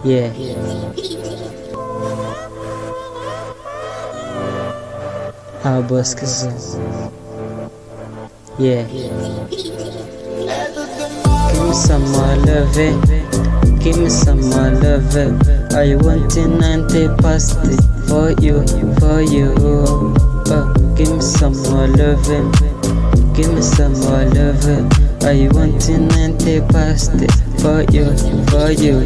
Yeah. Our boss Kizzo. Yeah. Give me some more loving. Give me some more loving. I want in 90 past it for you, for you. Give me some more loving. Give me some more loving. I want in 90 past it for you, for you.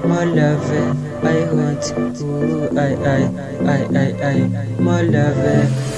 More love, I want. Ooh, more love,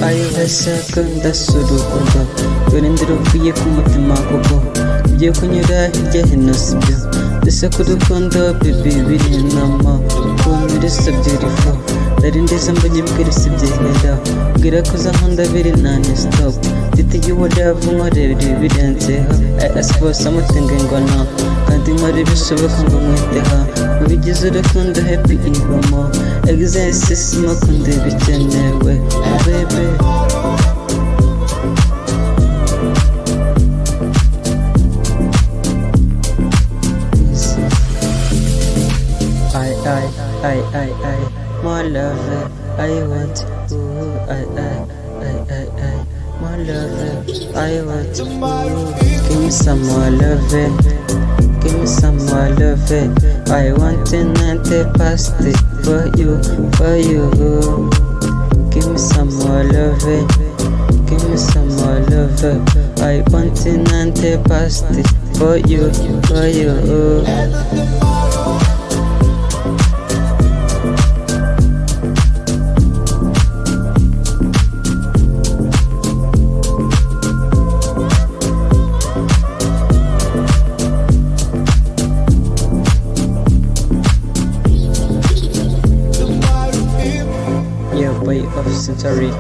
I was second the sudukundo. Turindiro viye kumutima koko. Viye kunyura hirya hino sibyo. Duse kudukundo baby biri nama. Kumuri so beautiful. Darindeze mbonye bwira sibyehera. Bwira kuza nkunda biri nane stop. Dite you whatever nkorera ibirenzeho. I ask for something ngo no. Kandi nkora ibishoboka ngo mwiteho. Ubigize urukundo happy ibamo. Exercise makunda bikenewe baby. I more love I want. Ooh, more love I want. Ooh, give me some more love. Give me some more love. I want to not past it for you, for you. Give me some more love. Give me some more love. I want to not past it for you, for you. Boy of Century.